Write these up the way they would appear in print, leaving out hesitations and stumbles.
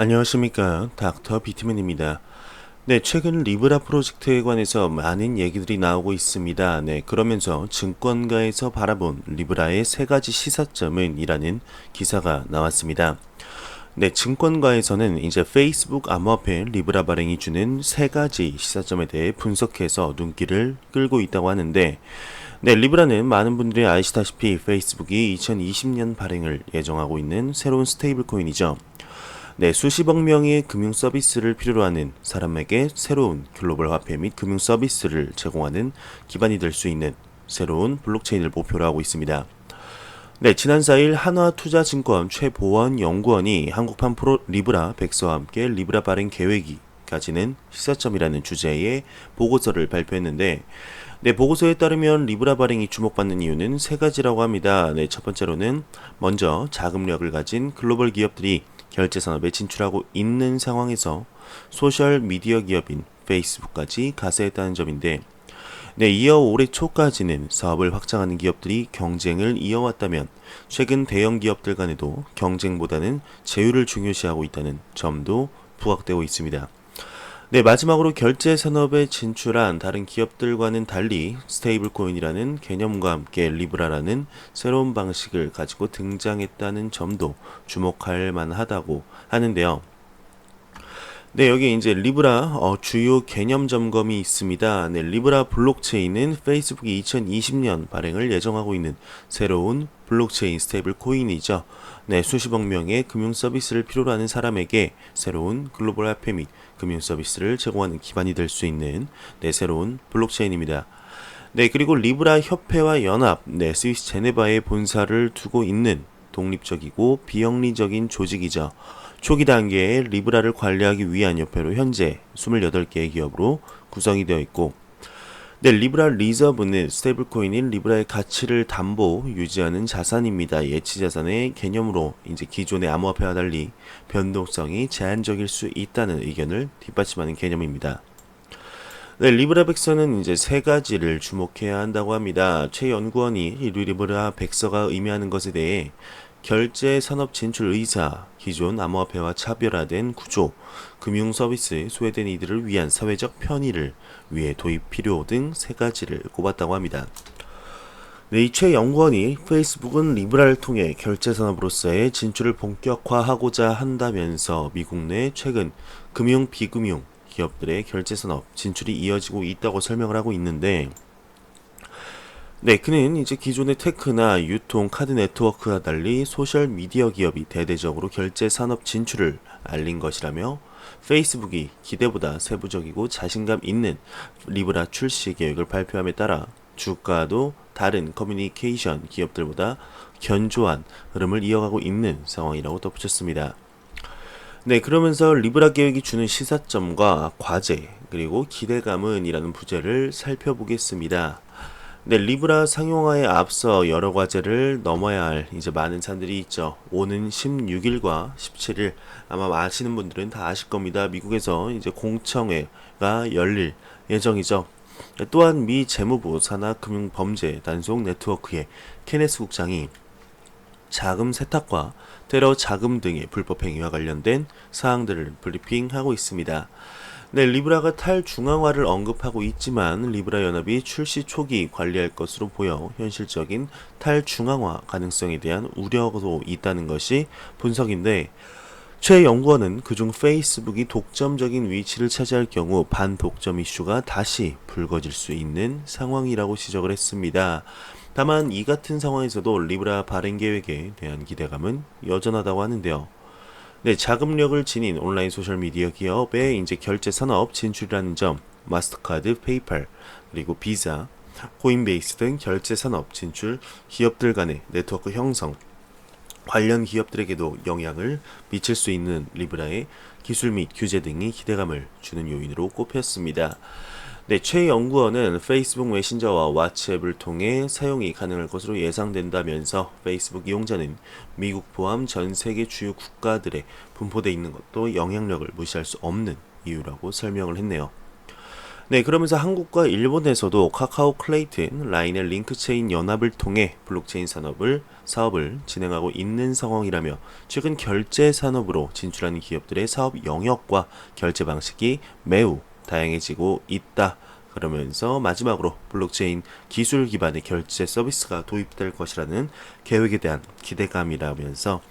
안녕하십니까. 닥터 비트맨입니다. 네, 최근 리브라 프로젝트에 관해서 많은 얘기들이 나오고 있습니다. 네, 그러면서 증권가에서 바라본 리브라의 세 가지 시사점은 이라는 기사가 나왔습니다. 네, 증권가에서는 이제 페이스북 암호화폐 리브라 발행이 주는 세 가지 시사점에 대해 분석해서 눈길을 끌고 있다고 하는데, 네, 리브라는 많은 분들이 아시다시피 페이스북이 2020년 발행을 예정하고 있는 새로운 스테이블 코인이죠. 네, 수십억 명의 금융 서비스를 필요로 하는 사람에게 새로운 글로벌 화폐 및 금융 서비스를 제공하는 기반이 될 수 있는 새로운 블록체인을 목표로 하고 있습니다. 네, 지난 4일 한화투자증권 최보원 연구원이 한국판 프로 리브라 백서와 함께 리브라 발행 계획이 가지는 시사점이라는 주제의 보고서를 발표했는데, 네, 보고서에 따르면 리브라 발행이 주목받는 이유는 세 가지라고 합니다. 네, 첫 번째로는 먼저 자금력을 가진 글로벌 기업들이 결제 산업에 진출하고 있는 상황에서 소셜 미디어 기업인 페이스북까지 가세했다는 점인데, 네, 이어 올해 초까지는 사업을 확장하는 기업들이 경쟁을 이어왔다면 최근 대형 기업들 간에도 경쟁보다는 제휴를 중요시하고 있다는 점도 부각되고 있습니다. 네, 마지막으로 결제 산업에 진출한 다른 기업들과는 달리 스테이블 코인이라는 개념과 함께 리브라라는 새로운 방식을 가지고 등장했다는 점도 주목할 만하다고 하는데요. 네, 여기 이제 리브라 주요 개념 점검이 있습니다. 네, 리브라 블록체인은 페이스북이 2020년 발행을 예정하고 있는 새로운 블록체인 스테이블 코인이죠. 네, 수십억 명의 금융 서비스를 필요로 하는 사람에게 새로운 글로벌 화폐 및 금융 서비스를 제공하는 기반이 될 수 있는 새로운 블록체인입니다. 네, 그리고 리브라 협회와 연합, 스위스 제네바에 본사를 두고 있는 독립적이고 비영리적인 조직이죠. 초기 단계에 리브라를 관리하기 위한 협회로 현재 28개의 기업으로 구성이 되어 있고, 리브라 리저브는 스테이블 코인인 리브라의 가치를 담보 유지하는 자산입니다. 예치 자산의 개념으로 이제 기존의 암호화폐와 달리 변동성이 제한적일 수 있다는 의견을 뒷받침하는 개념입니다. 네, 리브라 백서는 이제 세 가지를 주목해야 한다고 합니다. 최 연구원이 이 리브라 백서가 의미하는 것에 대해 결제 산업 진출 의사, 기존 암호화폐와 차별화된 구조, 금융 서비스 소외된 이들을 위한 사회적 편의를 위해 도입 필요 등 세 가지를 꼽았다고 합니다. 네, 이최 연구원이 페이스북은 리브라를 통해 결제 산업으로서의 진출을 본격화하고자 한다면서 미국 내 최근 금융 비금융 기업들의 결제 산업 진출이 이어지고 있다고 설명을 하고 있는데, 네, 그는 이제 기존의 테크나 유통, 카드 네트워크와 달리 소셜 미디어 기업이 대대적으로 결제 산업 진출을 알린 것이라며 페이스북이 기대보다 세부적이고 자신감 있는 리브라 출시 계획을 발표함에 따라 주가도 다른 커뮤니케이션 기업들보다 견조한 흐름을 이어가고 있는 상황이라고 덧붙였습니다. 네, 그러면서 리브라 계획이 주는 시사점과 과제, 그리고 기대감은 이라는 부제를 살펴보겠습니다. 네, 리브라 상용화에 앞서 여러 과제를 넘어야 할 이제 많은 산들이 있죠. 오는 16일과 17일 아마 아시는 분들은 다 아실 겁니다. 미국에서 이제 공청회가 열릴 예정이죠. 또한 미 재무부 산하금융범죄 단속 네트워크의 케네스 국장이 자금 세탁과 테러 자금 등의 불법 행위와 관련된 사항들을 브리핑하고 있습니다. 네, 리브라가 탈중앙화를 언급하고 있지만 리브라 연합이 출시 초기 관리할 것으로 보여 현실적인 탈중앙화 가능성에 대한 우려도 있다는 것이 분석인데, 최 연구원은 그중 페이스북이 독점적인 위치를 차지할 경우 반독점 이슈가 다시 불거질 수 있는 상황이라고 지적을 했습니다. 다만 이 같은 상황에서도 리브라 발행 계획에 대한 기대감은 여전하다고 하는데요. 네, 자금력을 지닌 온라인 소셜미디어 기업의 이제 결제 산업 진출이라는 점, 마스터카드, 페이팔, 그리고 비자, 코인베이스 등 결제 산업 진출 기업들 간의 네트워크 형성, 관련 기업들에게도 영향을 미칠 수 있는 리브라의 기술 및 규제 등이 기대감을 주는 요인으로 꼽혔습니다. 네, 최 연구원은 페이스북 메신저와 왓츠앱을 통해 사용이 가능할 것으로 예상된다면서 페이스북 이용자는 미국 포함 전 세계 주요 국가들에 분포되어 있는 것도 영향력을 무시할 수 없는 이유라고 설명을 했네요. 네, 그러면서 한국과 일본에서도 카카오 클레이튼, 라인의 링크체인 연합을 통해 블록체인 사업을 진행하고 있는 상황이라며 최근 결제 산업으로 진출하는 기업들의 사업 영역과 결제 방식이 매우 다양해지고 있다. 그러면서 마지막으로 블록체인 기술 기반의 결제 서비스가 도입될 것이라는 계획에 대한 기대감이라면서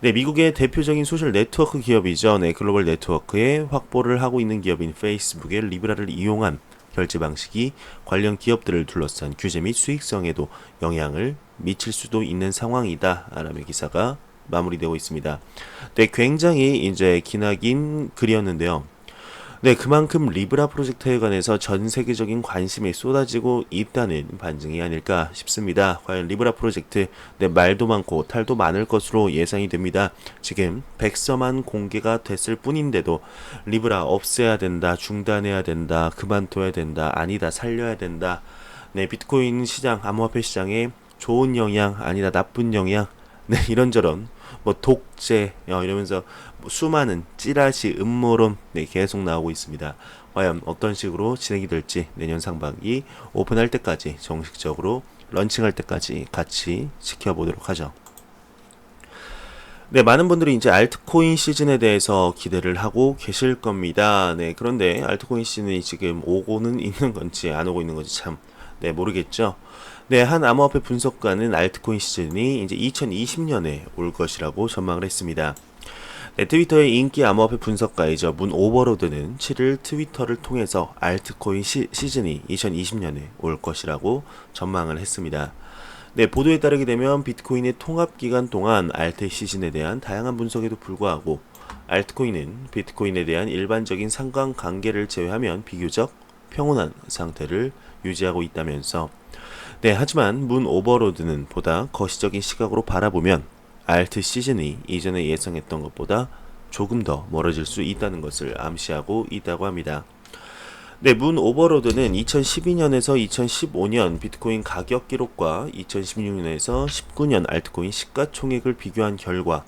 네, 미국의 대표적인 소셜 네트워크 기업이죠. 네, 글로벌 네트워크에 확보를 하고 있는 기업인 페이스북의 리브라를 이용한 결제 방식이 관련 기업들을 둘러싼 규제 및 수익성에도 영향을 미칠 수도 있는 상황이다. 라는 기사가 마무리되고 있습니다. 네, 굉장히 이제 기나긴 글이었는데요. 네, 그만큼 리브라 프로젝트에 관해서 전 세계적인 관심이 쏟아지고 있다는 반증이 아닐까 싶습니다. 과연 리브라 프로젝트, 네, 말도 많고 탈도 많을 것으로 예상이 됩니다. 지금 백서만 공개가 됐을 뿐인데도 리브라 없애야 된다, 중단해야 된다, 그만둬야 된다, 아니다, 살려야 된다. 네, 비트코인 시장, 암호화폐 시장에 좋은 영향, 아니다, 나쁜 영향, 네, 이런저런 뭐 독재 이러면서 뭐 수많은 찌라시 음모론 네, 계속 나오고 있습니다. 과연 어떤 식으로 진행이 될지 내년 상반기 오픈할 때까지 정식적으로 런칭할 때까지 같이 지켜보도록 하죠. 네, 많은 분들이 이제 알트코인 시즌에 대해서 기대를 하고 계실 겁니다. 네, 그런데 알트코인 시즌이 지금 오고는 있는 건지 안 오고 있는 건지 참, 네, 모르겠죠. 네, 한 암호화폐 분석가는 알트코인 시즌이 이제 2020년에 올 것이라고 전망을 했습니다. 네, 트위터의 인기 암호화폐 분석가이죠. 문 오버로드는 7일 트위터를 통해서 알트코인 시즌이 2020년에 올 것이라고 전망을 했습니다. 네, 보도에 따르게 되면 비트코인의 통합 기간 동안 알트 시즌에 대한 다양한 분석에도 불구하고 알트코인은 비트코인에 대한 일반적인 상관관계를 제외하면 비교적 평온한 상태를 유지하고 있다면서 네, 하지만 문 오버로드는 보다 거시적인 시각으로 바라보면 알트 시즌이 이전에 예상했던 것보다 조금 더 멀어질 수 있다는 것을 암시하고 있다고 합니다. 네, 문 오버로드는 2012년에서 2015년 비트코인 가격 기록과 2016년에서 19년 알트코인 시가총액을 비교한 결과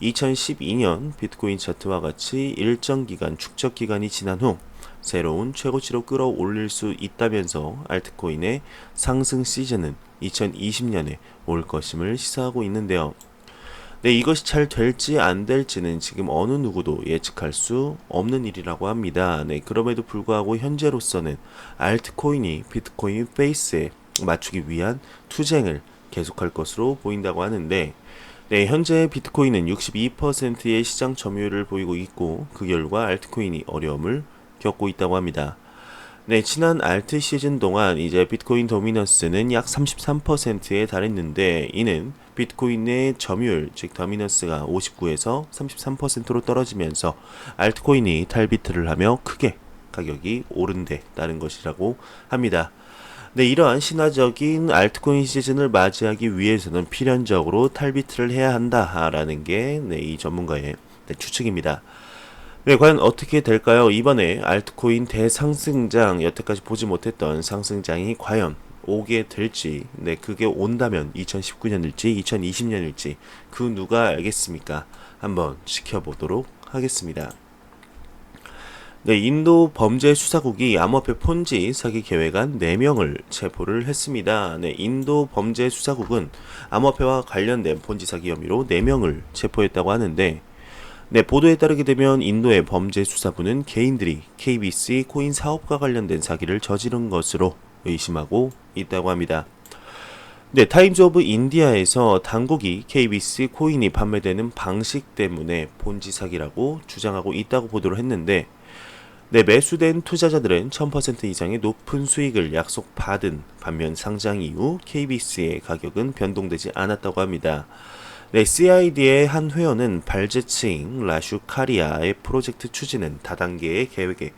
2012년 비트코인 차트와 같이 일정 기간 축적 기간이 지난 후 새로운 최고치로 끌어올릴 수 있다면서 알트코인의 상승 시즌은 2020년에 올 것임을 시사하고 있는데요. 네, 이것이 잘 될지 안 될지는 지금 어느 누구도 예측할 수 없는 일이라고 합니다. 네, 그럼에도 불구하고 현재로서는 알트코인이 비트코인 페이스에 맞추기 위한 투쟁을 계속할 것으로 보인다고 하는데 네, 현재 비트코인은 62%의 시장 점유율을 보이고 있고 그 결과 알트코인이 어려움을 겪고 있다고 합니다. 네, 지난 알트 시즌 동안 이제 비트코인 도미넌스는 약 33%에 달했는데 이는 비트코인의 점유율, 즉 도미넌스가 59에서 33%로 떨어지면서 알트코인이 탈비트를 하며 크게 가격이 오른 데 따른 것이라고 합니다. 네, 이러한 신화적인 알트코인 시즌을 맞이하기 위해서는 필연적으로 탈비트를 해야 한다라는 게 네, 이 전문가의 네, 추측입니다. 네, 과연 어떻게 될까요? 이번에 알트코인 대상승장, 여태까지 보지 못했던 상승장이 과연 오게 될지, 네, 그게 온다면 2019년일지, 2020년일지, 그 누가 알겠습니까? 한번 지켜보도록 하겠습니다. 네, 인도 범죄 수사국이 암호화폐 폰지 사기 계획안 4명을 체포를 했습니다. 네, 인도 범죄 수사국은 암호화폐와 관련된 폰지 사기 혐의로 4명을 체포했다고 하는데, 네, 보도에 따르게 되면 인도의 범죄 수사부는 개인들이 KBC 코인 사업과 관련된 사기를 저지른 것으로 의심하고 있다고 합니다. 네, 타임즈 오브 인디아에서 당국이 KBC 코인이 판매되는 방식 때문에 본지 사기라고 주장하고 있다고 보도를 했는데 네, 매수된 투자자들은 1000% 이상의 높은 수익을 약속받은 반면 상장 이후 KBC의 가격은 변동되지 않았다고 합니다. 네, CID의 한 회원은 발제층 라슈카리아의 프로젝트 추진은 다단계의 계획의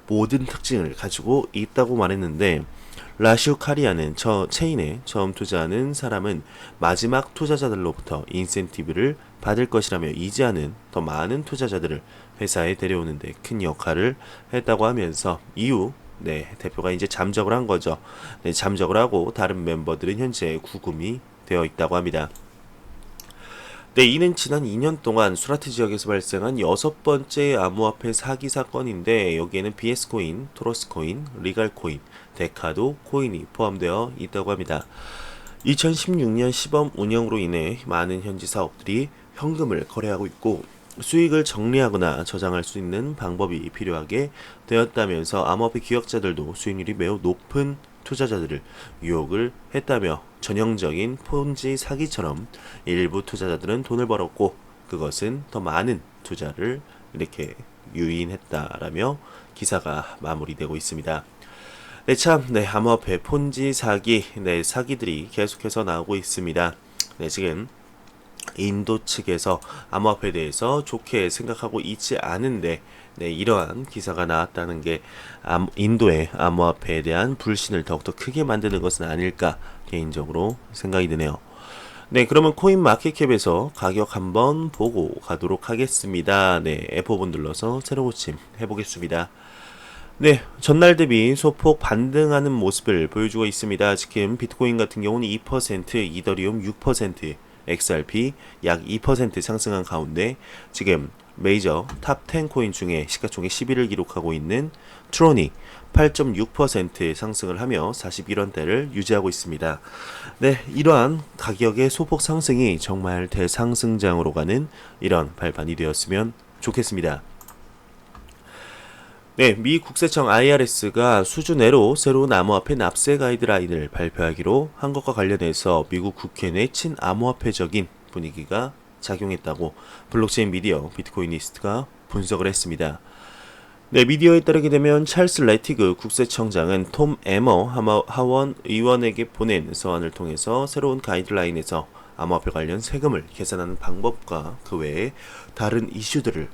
모든 특징을 가지고 있다고 말했는데 라슈카리아는 저 체인에 처음 투자하는 사람은 마지막 투자자들로부터 인센티브를 받을 것이라며 이제는 더 많은 투자자들을 회사에 데려오는 데 큰 역할을 했다고 하면서 이후 네, 대표가 이제 잠적을 한 거죠. 네, 잠적을 하고 다른 멤버들은 현재 구금이 되어 있다고 합니다. 네, 이는 지난 2년 동안 수라트 지역에서 발생한 6번째 암호화폐 사기 사건인데 여기에는 BS코인, 토러스코인, 리갈코인, 데카도 코인이 포함되어 있다고 합니다. 2016년 시범 운영으로 인해 많은 현지 사업들이 현금을 거래하고 있고 수익을 정리하거나 저장할 수 있는 방법이 필요하게 되었다면서 암호화폐 기억자들도 수익률이 매우 높은 투자자들을 유혹을 했다며 전형적인 폰지 사기처럼 일부 투자자들은 돈을 벌었고 그것은 더 많은 투자를 이렇게 유인했다라며 기사가 마무리되고 있습니다. 네, 참, 네, 암호화폐 폰지 사기, 네, 사기들이 계속해서 나오고 있습니다. 네, 지금 인도 측에서 암호화폐에 대해서 좋게 생각하고 있지 않은데 네, 이러한 기사가 나왔다는 게 인도의 암호화폐에 대한 불신을 더욱더 크게 만드는 것은 아닐까 개인적으로 생각이 드네요. 네, 그러면 코인 마켓캡에서 가격 한번 보고 가도록 하겠습니다. 네, F5번 눌러서 새로 고침 해보겠습니다. 네, 전날 대비 소폭 반등하는 모습을 보여주고 있습니다. 지금 비트코인 같은 경우는 2%, 이더리움 6%, XRP 약 2% 상승한 가운데 지금 메이저 탑 10 코인 중에 시가총액 10위를 기록하고 있는 트로니 8.6% 상승을 하며 41원대를 유지하고 있습니다. 네, 이러한 가격의 소폭 상승이 정말 대상승장으로 가는 이런 발판이 되었으면 좋겠습니다. 네, 미 국세청 IRS가 수주 내로 새로운 암호화폐 납세 가이드라인을 발표하기로 한 것과 관련해서 미국 국회 내 친암호화폐적인 분위기가 작용했다고 블록체인 미디어 비트코인리스트가 분석을 했습니다. 네, 미디어에 따르게 되면 찰스 레티그 국세청장은 톰 에머 하원 의원에게 보낸 서한을 통해서 새로운 가이드라인에서 암호화폐 관련 세금을 계산하는 방법과 그 외에 다른 이슈들을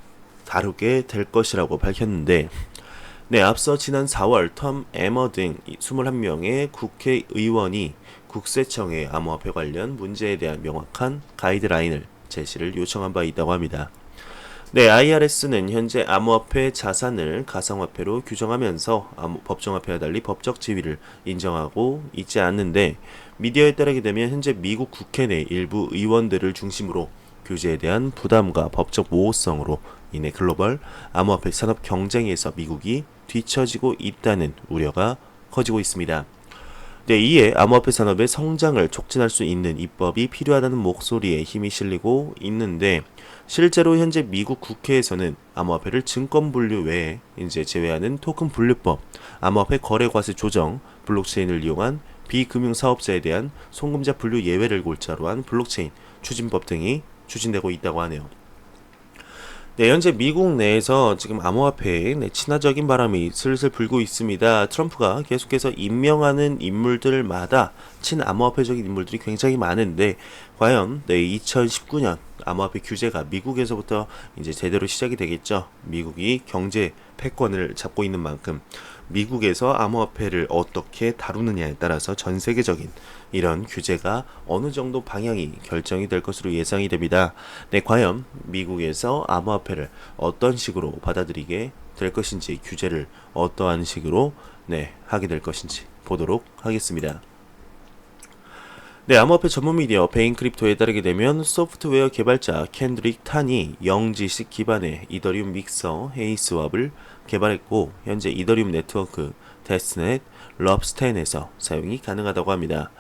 다루게 될 것이라고 밝혔는데 네, 앞서 지난 4월 톰 에머 등 21명의 국회의원이 국세청에 암호화폐 관련 문제에 대한 명확한 가이드라인을 제시를 요청한 바 있다고 합니다. 네, IRS는 현재 암호화폐 자산을 가상화폐로 규정하면서 법정화폐와 달리 법적 지위를 인정하고 있지 않는데 미디어에 따르게 되면 현재 미국 국회 내 일부 의원들을 중심으로 규제에 대한 부담과 법적 모호성으로 인해 글로벌 암호화폐 산업 경쟁에서 미국이 뒤처지고 있다는 우려가 커지고 있습니다. 네, 이에 암호화폐 산업의 성장을 촉진할 수 있는 입법이 필요하다는 목소리에 힘이 실리고 있는데 실제로 현재 미국 국회에서는 암호화폐를 증권 분류 외에 이제 제외하는 토큰 분류법, 암호화폐 거래 과세 조정, 블록체인을 이용한 비금융 사업자에 대한 송금자 분류 예외를 골자로 한 블록체인 추진법 등이 추진되고 있다고 하네요. 네, 현재 미국 내에서 지금 암호화폐에 친화적인 바람이 슬슬 불고 있습니다. 트럼프가 계속해서 임명하는 인물들마다 친암호화폐적인 인물들이 굉장히 많은데 과연 2019년 암호화폐 규제가 미국에서부터 이제 제대로 시작이 되겠죠. 미국이 경제 패권을 잡고 있는 만큼 미국에서 암호화폐를 어떻게 다루느냐에 따라서 전 세계적인 이런 규제가 어느 정도 방향이 결정이 될 것으로 예상이 됩니다. 네, 과연 미국에서 암호화폐를 어떤 식으로 받아들이게 될 것인지 규제를 어떠한 식으로 하게 될 것인지 보도록 하겠습니다. 네, 암호화폐 전문 미디어 베인크립토에 따르게 되면 소프트웨어 개발자 켄드릭 탄이 영지식 기반의 이더리움 믹서 헤이스왑을 개발했고 현재 이더리움 네트워크 테스트넷 럽스텐에서 사용이 가능하다고 합니다.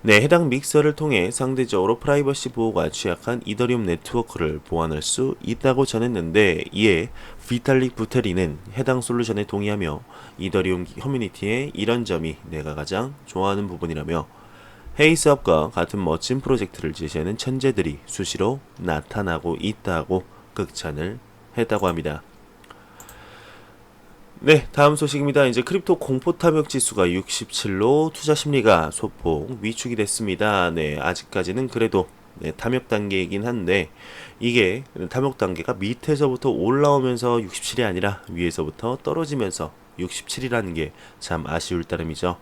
네, 해당 믹서를 통해 상대적으로 프라이버시 보호가 취약한 이더리움 네트워크를 보완할 수 있다고 전했는데 이에 비탈릭 부테리는 해당 솔루션에 동의하며 이더리움 커뮤니티의 이런 점이 내가 가장 좋아하는 부분이라며 헤이스왑과 같은 멋진 프로젝트를 제시하는 천재들이 수시로 나타나고 있다고 극찬을 했다고 합니다. 네, 다음 소식입니다. 이제 크립토 공포 탐욕 지수가 67로 투자 심리가 소폭 위축이 됐습니다. 네, 아직까지는 그래도 탐욕 단계이긴 한데 이게 탐욕 단계가 밑에서부터 올라오면서 67이 아니라 위에서부터 떨어지면서 67이라는 게 참 아쉬울 따름이죠.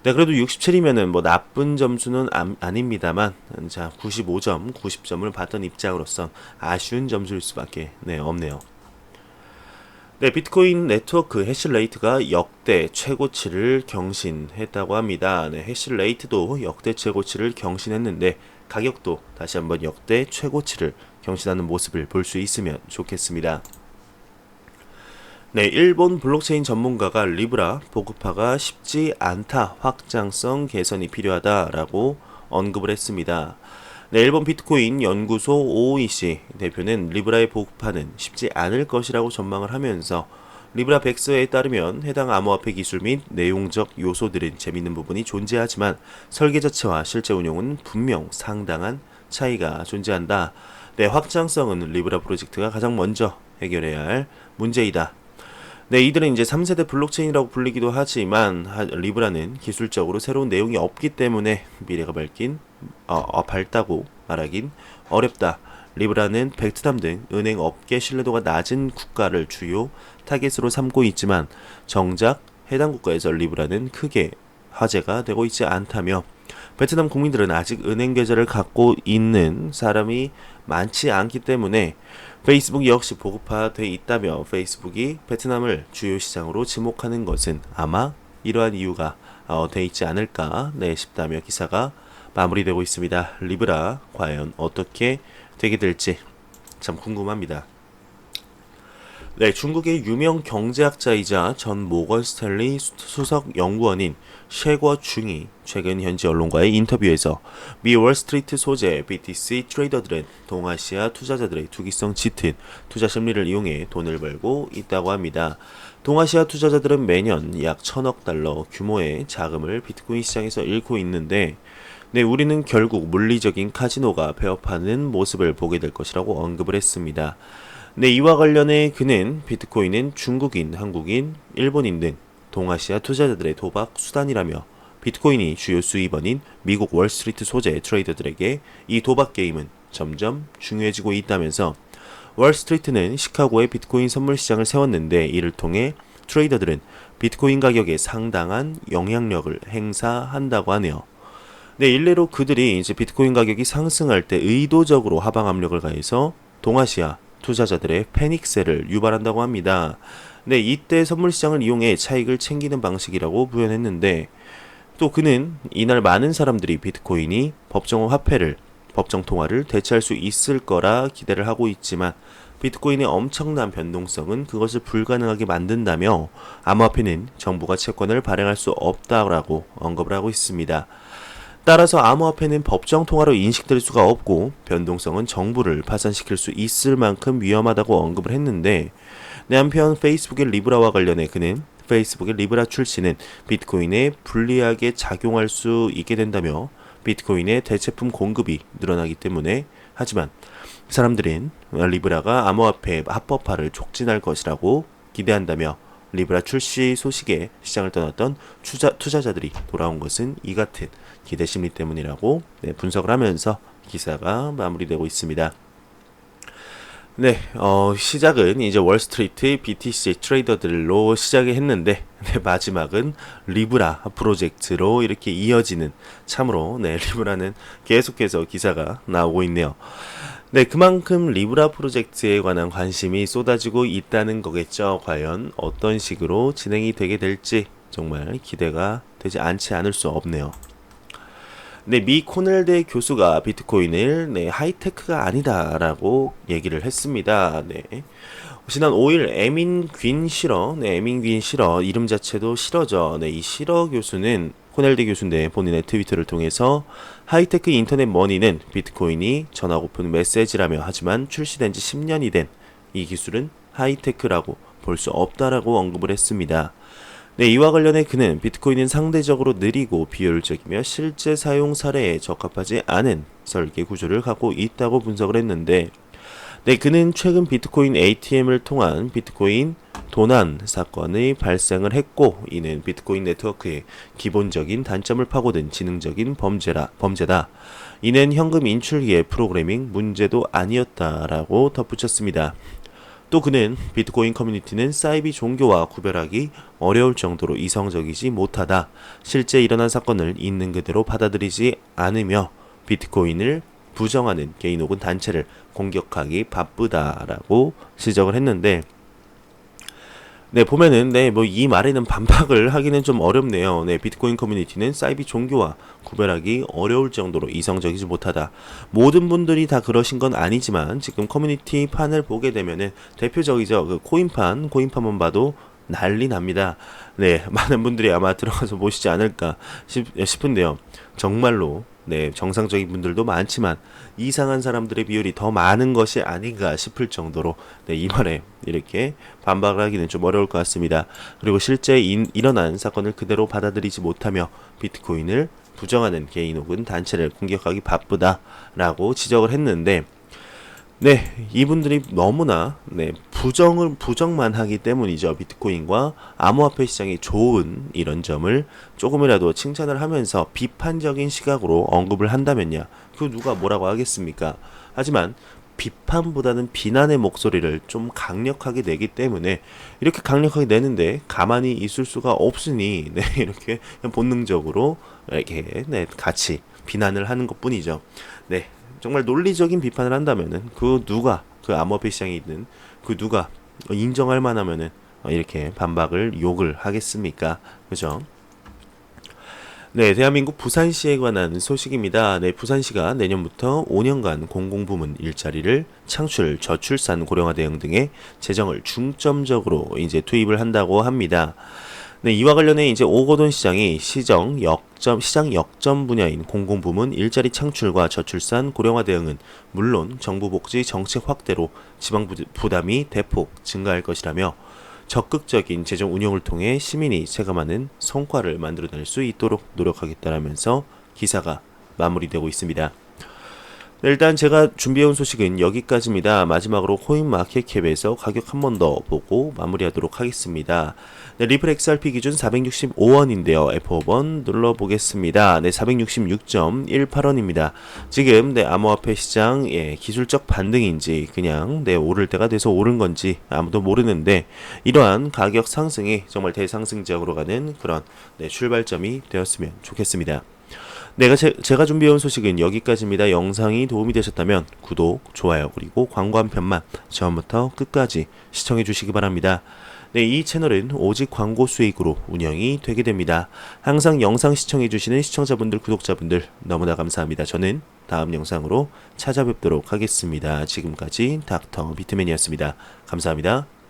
네, 그래도 67이면은 뭐 나쁜 점수는 아닙니다만, 자, 95점, 90점을 받던 입장으로선 아쉬운 점수일 수밖에 없네요. 네, 비트코인 네트워크 해시레이트가 역대 최고치를 경신했다고 합니다. 네, 해시레이트도 역대 최고치를 경신했는데 가격도 다시 한번 역대 최고치를 경신하는 모습을 볼 수 있으면 좋겠습니다. 네, 일본 블록체인 전문가가 리브라 보급화가 쉽지 않다, 확장성 개선이 필요하다라고 언급을 했습니다. 네, 일본 비트코인 연구소 오이시 대표는 리브라의 보급화는 쉽지 않을 것이라고 전망을 하면서 리브라 백서에 따르면 해당 암호화폐 기술 및 내용적 요소들은 재밌는 부분이 존재하지만 설계 자체와 실제 운용은 분명 상당한 차이가 존재한다. 네, 확장성은 리브라 프로젝트가 가장 먼저 해결해야 할 문제이다. 네, 이들은 이제 3세대 블록체인이라고 불리기도 하지만 리브라는 기술적으로 새로운 내용이 없기 때문에 미래가 밝다고 말하긴 어렵다. 리브라는 베트남 등 은행 업계 신뢰도가 낮은 국가를 주요 타겟으로 삼고 있지만 정작 해당 국가에서 리브라는 크게 화제가 되고 있지 않다며 베트남 국민들은 아직 은행 계좌를 갖고 있는 사람이 많지 않기 때문에 페이스북이 역시 보급화돼 있다며 페이스북이 베트남을 주요 시장으로 지목하는 것은 아마 이러한 이유가 돼 있지 않을까 싶다며 기사가 마무리되고 있습니다. 리브라 과연 어떻게 되게 될지 참 궁금합니다. 네, 중국의 유명 경제학자이자 전 모건 스탠리 수석 연구원인 셰거 중이 최근 현지 언론과의 인터뷰에서 미 월스트리트 소재 BTC 트레이더들은 동아시아 투자자들의 투기성 짙은 투자 심리를 이용해 돈을 벌고 있다고 합니다. 동아시아 투자자들은 매년 약 1,000억 달러 규모의 자금을 비트코인 시장에서 잃고 있는데 네, 우리는 결국 물리적인 카지노가 폐업하는 모습을 보게 될 것이라고 언급을 했습니다. 네, 이와 관련해 그는 비트코인은 중국인, 한국인, 일본인 등 동아시아 투자자들의 도박 수단이라며 비트코인이 주요 수입원인 미국 월스트리트 소재 트레이더들에게 이 도박 게임은 점점 중요해지고 있다면서 월스트리트는 시카고에 비트코인 선물 시장을 세웠는데 이를 통해 트레이더들은 비트코인 가격에 상당한 영향력을 행사한다고 하네요. 네, 일례로 그들이 이제 비트코인 가격이 상승할 때 의도적으로 하방 압력을 가해서 동아시아 투자자들의 패닉세를 유발한다고 합니다. 네, 이때 선물 시장을 이용해 차익을 챙기는 방식이라고 부연했는데 또 그는 이날 많은 사람들이 비트코인이 법정 통화를 대체할 수 있을 거라 기대를 하고 있지만 비트코인의 엄청난 변동성은 그것을 불가능하게 만든다며 암호화폐는 정부가 채권을 발행할 수 없다라고 언급을 하고 있습니다. 따라서 암호화폐는 법정 통화로 인식될 수가 없고 변동성은 정부를 파산시킬 수 있을 만큼 위험하다고 언급을 했는데 한편 페이스북의 리브라와 관련해 그는 페이스북의 리브라 출시는 비트코인에 불리하게 작용할 수 있게 된다며 비트코인의 대체품 공급이 늘어나기 때문에 하지만 사람들은 리브라가 암호화폐 합법화를 촉진할 것이라고 기대한다며 리브라 출시 소식에 시장을 떠났던 투자자들이 돌아온 것은 이 같은 기대 심리 때문이라고 분석을 하면서 기사가 마무리되고 있습니다. 네, 시작은 이제 월스트리트 BTC 트레이더들로 시작을 했는데 마지막은 리브라 프로젝트로 이렇게 이어지는 참으로 리브라는 계속해서 기사가 나오고 있네요. 네, 그만큼 리브라 프로젝트에 관한 관심이 쏟아지고 있다는 거겠죠. 과연 어떤 식으로 진행이 되게 될지 정말 기대가 되지 않지 않을 수 없네요. 네, 미 코넬대 교수가 비트코인을 하이테크가 아니다라고 얘기를 했습니다. 네. 지난 5일 에민 귄 실러, 이름 자체도 실러죠. 이 실러 교수는 코넬대 교수인데 본인의 트위터를 통해서 하이테크 인터넷 머니는 비트코인이 전하고픈 메시지라며 하지만 출시된 지 10년이 된 이 기술은 하이테크라고 볼 수 없다라고 언급을 했습니다. 네, 이와 관련해 그는 비트코인은 상대적으로 느리고 비효율적이며 실제 사용 사례에 적합하지 않은 설계 구조를 갖고 있다고 분석을 했는데 그는 최근 비트코인 ATM을 통한 비트코인 도난 사건의 발생을 했고 이는 비트코인 네트워크의 기본적인 단점을 파고든 지능적인 범죄다. 이는 현금 인출기의 프로그래밍 문제도 아니었다라고 덧붙였습니다. 또 그는 비트코인 커뮤니티는 사이비 종교와 구별하기 어려울 정도로 이성적이지 못하다. 실제 일어난 사건을 있는 그대로 받아들이지 않으며 비트코인을 부정하는 개인 혹은 단체를 공격하기 바쁘다라고 지적을 했는데 네, 보면은, 네, 뭐, 이 말에는 반박을 하기는 좀 어렵네요. 네, 비트코인 커뮤니티는 사이비 종교와 구별하기 어려울 정도로 이성적이지 못하다. 모든 분들이 다 그러신 건 아니지만, 지금 커뮤니티 판을 보게 되면은, 대표적이죠. 그 코인판만 봐도 난리 납니다. 네, 많은 분들이 아마 들어가서 보시지 않을까 싶은데요. 정말로, 네, 정상적인 분들도 많지만, 이상한 사람들의 비율이 더 많은 것이 아닌가 싶을 정도로, 네, 이 말에 이렇게 반박을 하기는 좀 어려울 것 같습니다. 그리고 실제 일어난 사건을 그대로 받아들이지 못하며 비트코인을 부정하는 개인 혹은 단체를 공격하기 바쁘다라고 지적을 했는데, 네, 이분들이 너무나 네, 부정만 하기 때문이죠. 비트코인과 암호화폐 시장이 좋은 이런 점을 조금이라도 칭찬을 하면서 비판적인 시각으로 언급을 한다면야 그 누가 뭐라고 하겠습니까? 하지만 비판보다는 비난의 목소리를 좀 강력하게 내기 때문에 이렇게 강력하게 내는데 가만히 있을 수가 없으니 네, 이렇게 본능적으로 이렇게 네, 같이 비난을 하는 것뿐이죠. 네, 정말 논리적인 비판을 한다면은 그 누가 그 암호화폐 시장에 있는 그 누가 인정할 만하면은 이렇게 반박을 욕을 하겠습니까? 그죠? 네, 대한민국 부산시에 관한 소식입니다. 네, 부산시가 내년부터 5년간 공공부문 일자리를 창출, 저출산 고령화 대응 등의 재정을 중점적으로 이제 투입을 한다고 합니다. 네, 이와 관련해 이제 오거돈 시장이 시장 역점 분야인 공공부문 일자리 창출과 저출산 고령화 대응은 물론 정부 복지 정책 확대로 지방 부담이 대폭 증가할 것이라며 적극적인 재정 운용을 통해 시민이 체감하는 성과를 만들어낼 수 있도록 노력하겠다라면서 기사가 마무리되고 있습니다. 네, 일단 제가 준비해온 소식은 여기까지입니다. 마지막으로 코인마켓캡에서 가격 한 번 더 보고 마무리하도록 하겠습니다. 네, 리플 XRP 기준 465원인데요. F5번 눌러보겠습니다. 네, 466.18원입니다. 지금 네, 암호화폐 시장 기술적 반등인지 그냥 네, 오를 때가 돼서 오른 건지 아무도 모르는데 이러한 가격 상승이 정말 대상승적으로 가는 그런 네, 출발점이 되었으면 좋겠습니다. 제가 준비해온 소식은 여기까지입니다. 영상이 도움이 되셨다면 구독, 좋아요, 그리고 광고 한 편만 처음부터 끝까지 시청해 주시기 바랍니다. 네, 이 채널은 오직 광고 수익으로 운영이 되게 됩니다. 항상 영상 시청해 주시는 시청자분들, 구독자분들 너무나 감사합니다. 저는 다음 영상으로 찾아뵙도록 하겠습니다. 지금까지 닥터 비트맨이었습니다. 감사합니다.